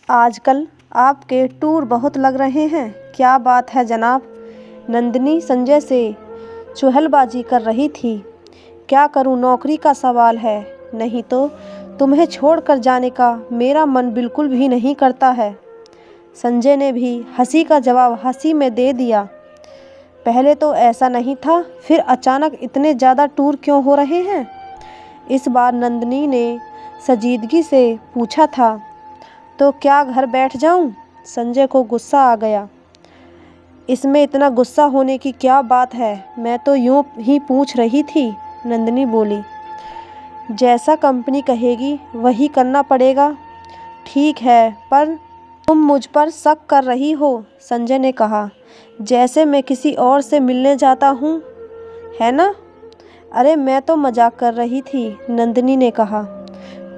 आजकल आपके टूर बहुत लग रहे हैं। क्या बात है जनाब? नंदिनी संजय से चुहलबाजी कर रही थी। क्या करूं, नौकरी का सवाल है, नहीं तो तुम्हें छोड़कर जाने का मेरा मन बिल्कुल भी नहीं करता है। संजय ने भी हंसी का जवाब हंसी में दे दिया। पहले तो ऐसा नहीं था, फिर अचानक इतने ज़्यादा टूर क्यों हो रहे हैं? इस बार नंदिनी ने संजीदगी से पूछा था। तो क्या घर बैठ जाऊं? संजय को गुस्सा आ गया। इसमें इतना गुस्सा होने की क्या बात है, मैं तो यूं ही पूछ रही थी, नंदिनी बोली। जैसा कंपनी कहेगी वही करना पड़ेगा। ठीक है, पर तुम मुझ पर शक कर रही हो, संजय ने कहा। जैसे मैं किसी और से मिलने जाता हूँ, है ना? अरे मैं तो मजाक कर रही थी, नंदिनी ने कहा।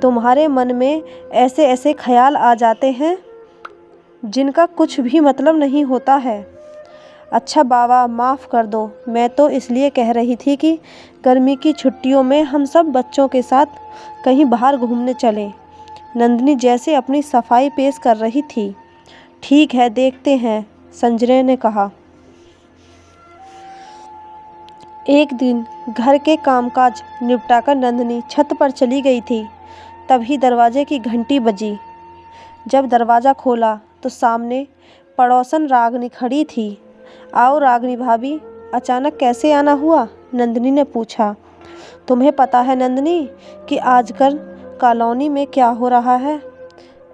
तुम्हारे मन में ऐसे ऐसे ख्याल आ जाते हैं जिनका कुछ भी मतलब नहीं होता है। अच्छा बाबा, माफ़ कर दो, मैं तो इसलिए कह रही थी कि गर्मी की छुट्टियों में हम सब बच्चों के साथ कहीं बाहर घूमने चलें। नंदिनी जैसे अपनी सफाई पेश कर रही थी। ठीक है, देखते हैं, संजय ने कहा। एक दिन घर के कामकाज निपटाकर नंदिनी छत पर चली गई थी। तभी दरवाजे की घंटी बजी। जब दरवाज़ा खोला तो सामने पड़ोसन रागनी खड़ी थी। आओ रागनी भाभी, अचानक कैसे आना हुआ? नंदिनी ने पूछा। तुम्हें पता है नंदिनी कि आजकल कॉलोनी में क्या हो रहा है?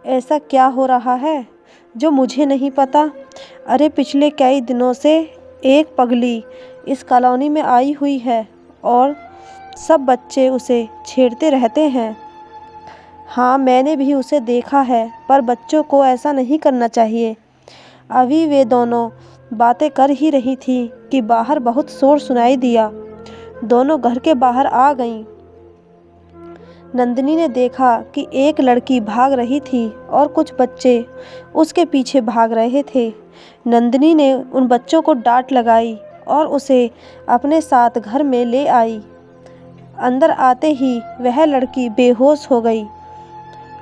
ऐसा क्या हो रहा है जो मुझे नहीं पता? अरे पिछले कई दिनों से एक पगली इस कॉलोनी में आई हुई है और सब बच्चे उसे छेड़ते रहते हैं। हाँ, मैंने भी उसे देखा है, पर बच्चों को ऐसा नहीं करना चाहिए। अभी वे दोनों बातें कर ही रही थी कि बाहर बहुत शोर सुनाई दिया। दोनों घर के बाहर आ गईं। नंदिनी ने देखा कि एक लड़की भाग रही थी और कुछ बच्चे उसके पीछे भाग रहे थे। नंदिनी ने उन बच्चों को डांट लगाई और उसे अपने साथ घर में ले आई। अंदर आते ही वह लड़की बेहोश हो गई।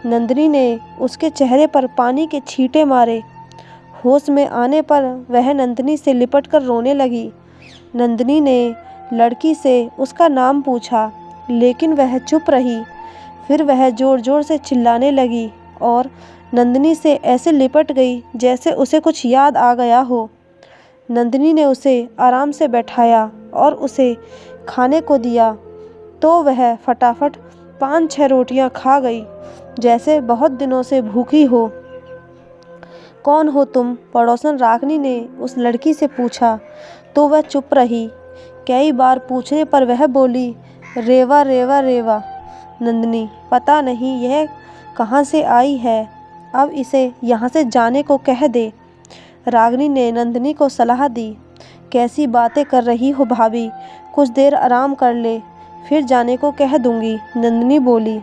नंदिनी ने उसके चेहरे पर पानी के छींटे मारे। होश में आने पर वह नंदिनी से लिपटकर रोने लगी। नंदिनी ने लड़की से उसका नाम पूछा, लेकिन वह चुप रही। फिर वह ज़ोर ज़ोर से चिल्लाने लगी और नंदिनी से ऐसे लिपट गई जैसे उसे कुछ याद आ गया हो। नंदिनी ने उसे आराम से बैठाया और उसे खाने को दिया तो वह फटाफट 5-6 रोटियां खा गई, जैसे बहुत दिनों से भूखी हो। कौन हो तुम? पड़ोसन रागनी ने उस लड़की से पूछा तो वह चुप रही। कई बार पूछने पर वह बोली, रेवा रेवा रेवा। नंदिनी, पता नहीं यह कहाँ से आई है, अब इसे यहाँ से जाने को कह दे। रागनी ने नंदिनी को सलाह दी। कैसी बातें कर रही हो भाभी, कुछ देर आराम कर ले, फिर जाने को कह दूंगी, नंदिनी बोली।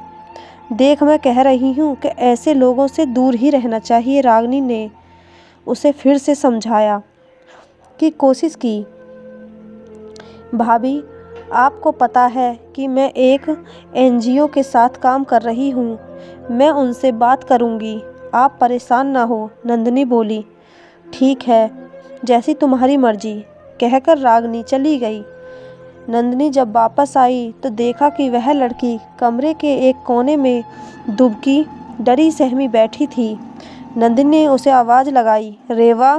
देख, मैं कह रही हूँ कि ऐसे लोगों से दूर ही रहना चाहिए, रागनी ने उसे फिर से समझाया कि कोशिश की। भाभी, आपको पता है कि मैं एक एनजीओ के साथ काम कर रही हूँ, मैं उनसे बात करूँगी, आप परेशान ना हो, नंदिनी बोली। ठीक है, जैसी तुम्हारी मर्जी, कहकर रागनी चली गई। नंदिनी जब वापस आई तो देखा कि वह लड़की कमरे के एक कोने में दुबकी डरी सहमी बैठी थी। नंदिनी ने उसे आवाज़ लगाई, रेवा।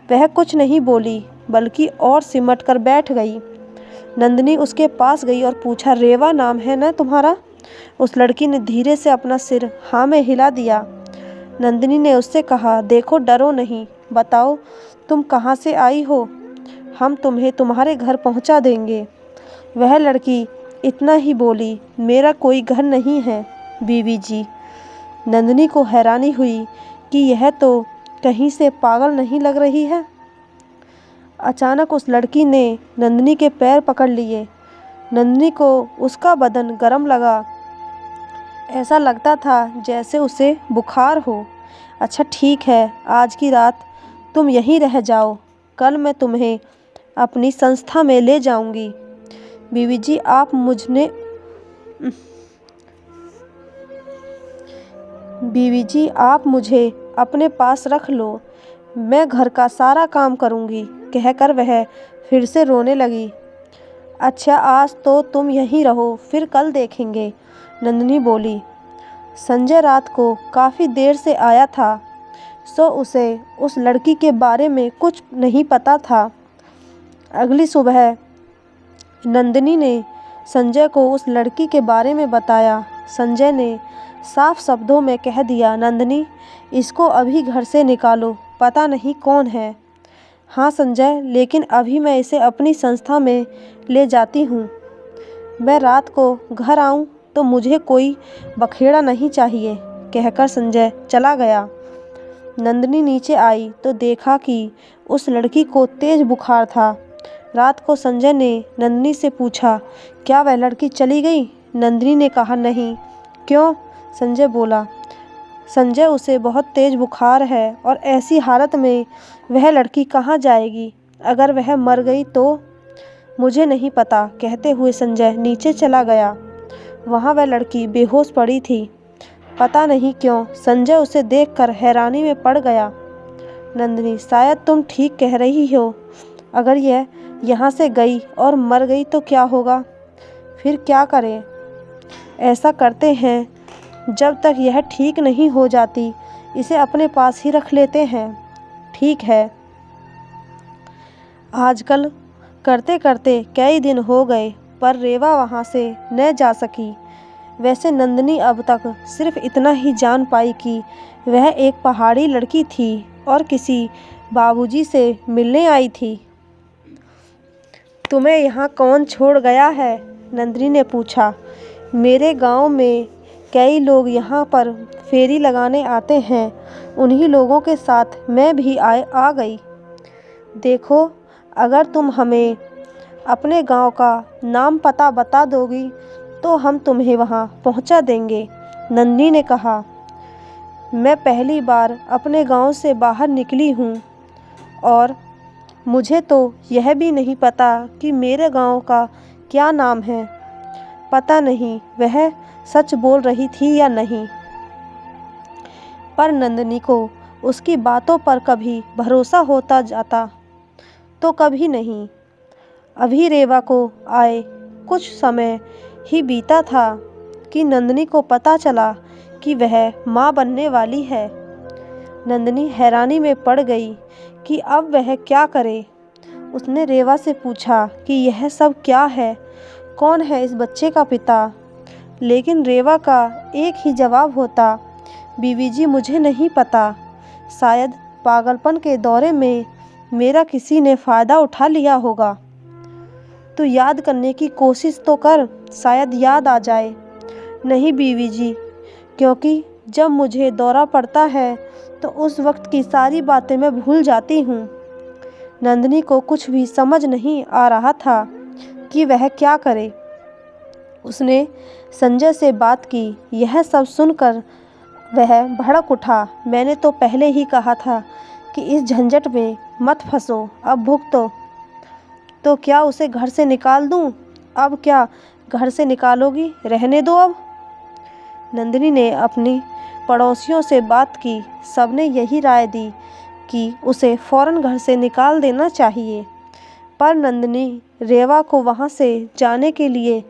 वह कुछ नहीं बोली, बल्कि और सिमट कर बैठ गई। नंदिनी उसके पास गई और पूछा, रेवा नाम है ना तुम्हारा? उस लड़की ने धीरे से अपना सिर हाँ में हिला दिया। नंदिनी ने उससे कहा, देखो डरो नहीं, बताओ तुम कहाँ से आई हो, हम तुम्हें तुम्हारे घर पहुँचा देंगे। वह लड़की इतना ही बोली, मेरा कोई घर नहीं है बीवी जी। नंदिनी को हैरानी हुई कि यह तो कहीं से पागल नहीं लग रही है। अचानक उस लड़की ने नंदिनी के पैर पकड़ लिए। नंदिनी को उसका बदन गर्म लगा। ऐसा लगता था जैसे उसे बुखार हो। अच्छा ठीक है, आज की रात तुम यहीं रह जाओ, कल मैं तुम्हें अपनी संस्था में ले जाऊंगी। बीवी जी, आप मुझे अपने पास रख लो, मैं घर का सारा काम करूँगी, कहकर वह फिर से रोने लगी। अच्छा, आज तो तुम यहीं रहो, फिर कल देखेंगे, नंदिनी बोली। संजय रात को काफ़ी देर से आया था, सो उसे उस लड़की के बारे में कुछ नहीं पता था। अगली सुबह नंदिनी ने संजय को उस लड़की के बारे में बताया। संजय ने साफ शब्दों में कह दिया, नंदिनी, इसको अभी घर से निकालो, पता नहीं कौन है। हाँ संजय, लेकिन अभी मैं इसे अपनी संस्था में ले जाती हूँ। मैं रात को घर आऊँ तो मुझे कोई बखेड़ा नहीं चाहिए, कहकर संजय चला गया। नंदिनी नीचे आई तो देखा कि उस लड़की को तेज बुखार था। रात को संजय ने नंदिनी से पूछा, क्या वह लड़की चली गई? नंदिनी ने कहा, नहीं। क्यों? संजय बोला। संजय, उसे बहुत तेज बुखार है और ऐसी हालत में वह लड़की कहाँ जाएगी? अगर वह मर गई तो? मुझे नहीं पता, कहते हुए संजय नीचे चला गया। वहाँ वह लड़की बेहोश पड़ी थी। पता नहीं क्यों संजय उसे देखकर हैरानी में पड़ गया। नंदिनी, शायद तुम ठीक कह रही हो। अगर यह यहाँ से गई और मर गई तो क्या होगा? फिर क्या करें? ऐसा करते हैं, जब तक यह ठीक नहीं हो जाती इसे अपने पास ही रख लेते हैं। ठीक है। आजकल करते करते कई दिन हो गए पर रेवा वहाँ से न जा सकी। वैसे नंदिनी अब तक सिर्फ इतना ही जान पाई कि वह एक पहाड़ी लड़की थी और किसी बाबूजी से मिलने आई थी। तुम्हें यहाँ कौन छोड़ गया है? नंदिनी ने पूछा। मेरे गांव में कई लोग यहाँ पर फेरी लगाने आते हैं, उन्हीं लोगों के साथ मैं भी आ गई। देखो, अगर तुम हमें अपने गांव का नाम पता बता दोगी तो हम तुम्हें वहाँ पहुँचा देंगे, नंदिनी ने कहा। मैं पहली बार अपने गांव से बाहर निकली हूँ और मुझे तो यह भी नहीं पता कि मेरे गांव का क्या नाम है। पता नहीं वह सच बोल रही थी या नहीं, पर नंदिनी को उसकी बातों पर कभी भरोसा होता जाता तो कभी नहीं। अभी रेवा को आए कुछ समय ही बीता था कि नंदिनी को पता चला कि वह माँ बनने वाली है। नंदिनी हैरानी में पड़ गई कि अब वह क्या करे। उसने रेवा से पूछा कि यह सब क्या है, कौन है इस बच्चे का पिता? लेकिन रेवा का एक ही जवाब होता, बीवी जी, मुझे नहीं पता। शायद पागलपन के दौरे में मेरा किसी ने फ़ायदा उठा लिया होगा। तो याद करने की कोशिश तो कर, शायद याद आ जाए। नहीं बीवी जी, क्योंकि जब मुझे दौरा पड़ता है तो उस वक्त की सारी बातें मैं भूल जाती हूँ। नंदिनी को कुछ भी समझ नहीं आ रहा था कि वह क्या करे। उसने संजय से बात की। यह सब सुनकर वह भड़क उठा। मैंने तो पहले ही कहा था कि इस झंझट में मत फंसो, अब भुगतो। तो क्या उसे घर से निकाल दूं? अब क्या घर से निकालोगी? रहने दो अब। नंदिनी ने अपनी पड़ोसियों से बात की। सबने यही राय दी कि उसे फ़ौरन घर से निकाल देना चाहिए, पर नंदिनी रेवा को वहाँ से जाने के लिए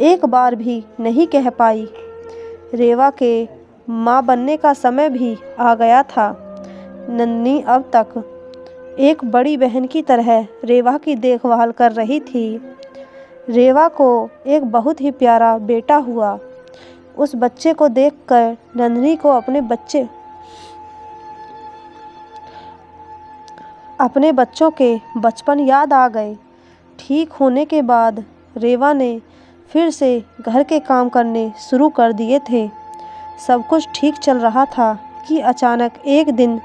एक बार भी नहीं कह पाई। रेवा के माँ बनने का समय भी आ गया था। नंदिनी अब तक एक बड़ी बहन की तरह रेवा की देखभाल कर रही थी। रेवा को एक बहुत ही प्यारा बेटा हुआ। उस बच्चे को देखकर नंदिनी को अपने बच्चों के बचपन याद आ गए। ठीक होने के बाद रेवा ने फिर से घर के काम करने शुरू कर दिए थे। सब कुछ ठीक चल रहा था कि अचानक एक दिन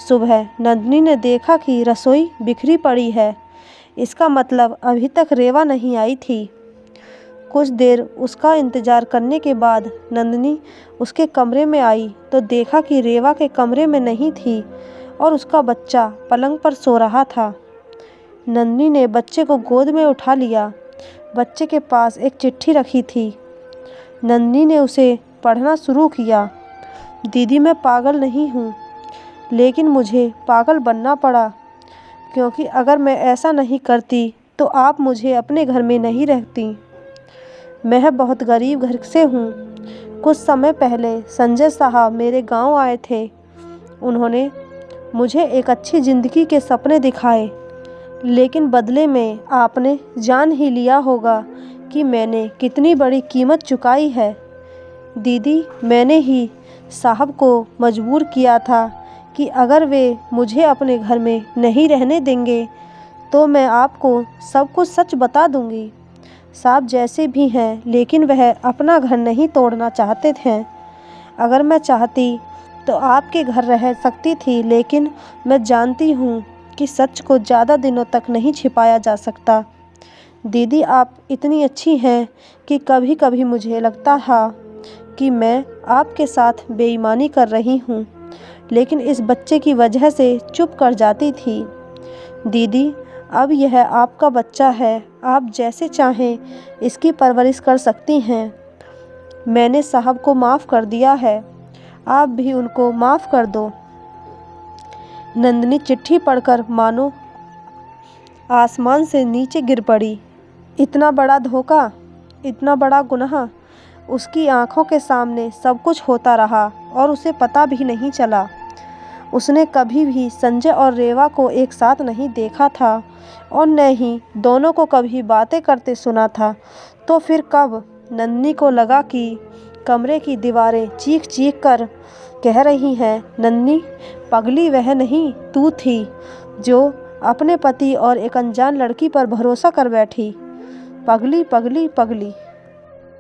सुबह नंदिनी ने देखा कि रसोई बिखरी पड़ी है। इसका मतलब अभी तक रेवा नहीं आई थी। कुछ देर उसका इंतज़ार करने के बाद नंदिनी उसके कमरे में आई तो देखा कि रेवा के कमरे में नहीं थी और उसका बच्चा पलंग पर सो रहा था। नंदिनी ने बच्चे को गोद में उठा लिया। बच्चे के पास एक चिट्ठी रखी थी। नंदिनी ने उसे पढ़ना शुरू किया। दीदी, मैं पागल नहीं हूँ। लेकिन मुझे पागल बनना पड़ा, क्योंकि अगर मैं ऐसा नहीं करती तो आप मुझे अपने घर में नहीं रखती। मैं बहुत गरीब घर से हूँ। कुछ समय पहले संजय साहब मेरे गांव आए थे। उन्होंने मुझे एक अच्छी ज़िंदगी के सपने दिखाए, लेकिन बदले में आपने जान ही लिया होगा कि मैंने कितनी बड़ी कीमत चुकाई है। दीदी, मैंने ही साहब को मजबूर किया था कि अगर वे मुझे अपने घर में नहीं रहने देंगे तो मैं आपको सब कुछ सच बता दूंगी। साहब जैसे भी हैं, लेकिन वह अपना घर नहीं तोड़ना चाहते थे। अगर मैं चाहती तो आपके घर रह सकती थी, लेकिन मैं जानती हूँ कि सच को ज़्यादा दिनों तक नहीं छिपाया जा सकता। दीदी, आप इतनी अच्छी हैं कि कभी कभी मुझे लगता था कि मैं आपके साथ बेईमानी कर रही हूँ, लेकिन इस बच्चे की वजह से चुप कर जाती थी। दीदी, अब यह आपका बच्चा है, आप जैसे चाहें इसकी परवरिश कर सकती हैं। मैंने साहब को माफ़ कर दिया है, आप भी उनको माफ़ कर दो। नंदिनी चिट्ठी पढ़कर मानो आसमान से नीचे गिर पड़ी। इतना बड़ा धोखा, इतना बड़ा गुनाह। उसकी आंखों के सामने सब कुछ होता रहा और उसे पता भी नहीं चला। उसने कभी भी संजय और रेवा को एक साथ नहीं देखा था और न ही दोनों को कभी बातें करते सुना था। तो फिर कब नंदिनी को लगा कि कमरे की दीवारें चीख चीख कर कह रही हैं, नंदिनी पगली वह नहीं तू थी जो अपने पति और एक अनजान लड़की पर भरोसा कर बैठी। पगली पगली पगली।